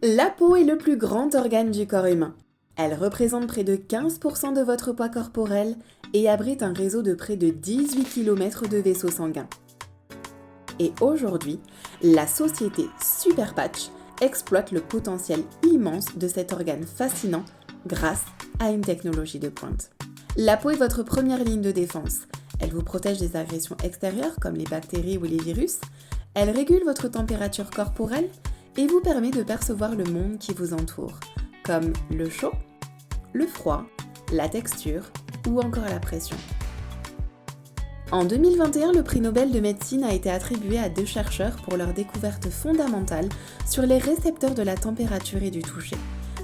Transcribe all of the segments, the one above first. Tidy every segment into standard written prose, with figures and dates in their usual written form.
La peau est le plus grand organe du corps humain. Elle représente près de 15% de votre poids corporel et abrite un réseau de près de 18 km de vaisseaux sanguins. Et aujourd'hui, la société Superpatch exploite le potentiel immense de cet organe fascinant grâce à une technologie de pointe. La peau est votre première ligne de défense. Elle vous protège des agressions extérieures comme les bactéries ou les virus. Elle régule votre température corporelle et vous permet de percevoir le monde qui vous entoure, comme le chaud, le froid, la texture ou encore la pression. En 2021, le prix Nobel de médecine a été attribué à 2 chercheurs pour leur découverte fondamentale sur les récepteurs de la température et du toucher,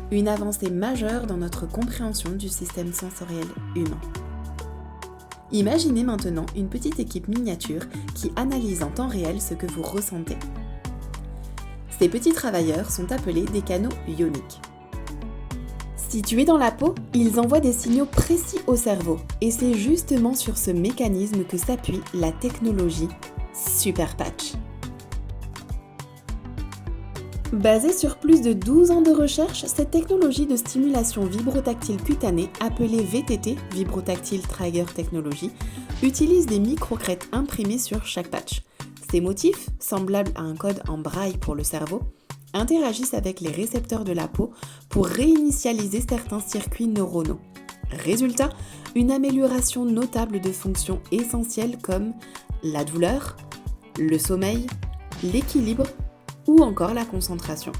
une avancée majeure dans notre compréhension du système sensoriel humain. Imaginez maintenant une petite équipe miniature qui analyse en temps réel ce que vous ressentez. Ces petits travailleurs sont appelés des canaux ioniques. Situés dans la peau, ils envoient des signaux précis au cerveau et c'est justement sur ce mécanisme que s'appuie la technologie Superpatch. Basée sur plus de 12 ans de recherche, cette technologie de stimulation vibrotactile cutanée, appelée VTT, Vibrotactile Trigger Technology, utilise des microcrêtes imprimées sur chaque patch. Ces motifs, semblables à un code en braille pour le cerveau, interagissent avec les récepteurs de la peau pour réinitialiser certains circuits neuronaux. Résultat, une amélioration notable de fonctions essentielles comme la douleur, le sommeil, l'équilibre ou encore la concentration.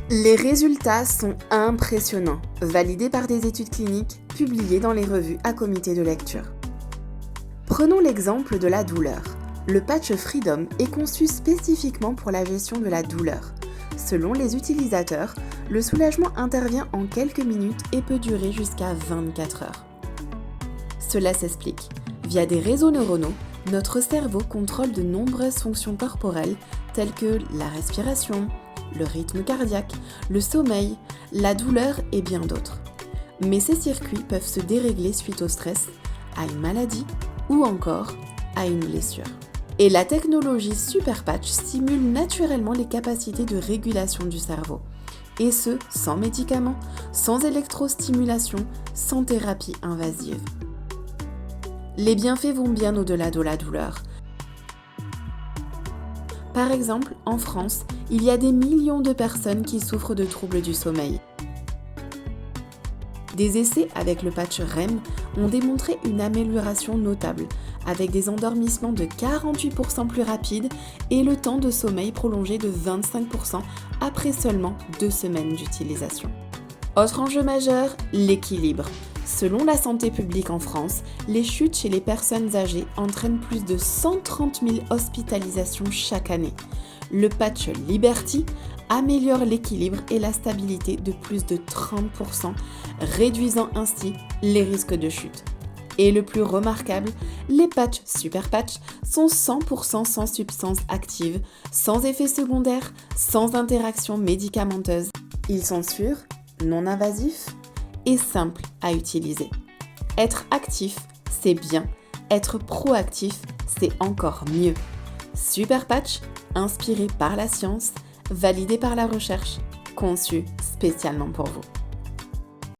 Les résultats sont impressionnants, validés par des études cliniques publiées dans les revues à comité de lecture. Prenons l'exemple de la douleur. Le patch Freedom est conçu spécifiquement pour la gestion de la douleur. Selon les utilisateurs, le soulagement intervient en quelques minutes et peut durer jusqu'à 24 heures. Cela s'explique. Via des réseaux neuronaux, notre cerveau contrôle de nombreuses fonctions corporelles telles que la respiration, le rythme cardiaque, le sommeil, la douleur et bien d'autres. Mais ces circuits peuvent se dérégler suite au stress, à une maladie ou encore à une blessure. Et la technologie Superpatch stimule naturellement les capacités de régulation du cerveau. Et ce, sans médicaments, sans électrostimulation, sans thérapie invasive. Les bienfaits vont bien au-delà de la douleur. Par exemple, en France, il y a des millions de personnes qui souffrent de troubles du sommeil. Des essais avec le patch REM ont démontré une amélioration notable, avec des endormissements de 48% plus rapides et le temps de sommeil prolongé de 25% après seulement 2 semaines d'utilisation. Autre enjeu majeur, l'équilibre. Selon la santé publique en France, les chutes chez les personnes âgées entraînent plus de 130 000 hospitalisations chaque année. Le patch Liberty améliore l'équilibre et la stabilité de plus de 30%, réduisant ainsi les risques de chute. Et le plus remarquable, les patchs Superpatch sont 100% sans substance active, sans effets secondaires, sans interaction médicamenteuse. Ils sont sûrs, non invasifs et simples à utiliser. Être actif, c'est bien. Être proactif, c'est encore mieux. Superpatch, inspiré par la science, validé par la recherche, conçu spécialement pour vous.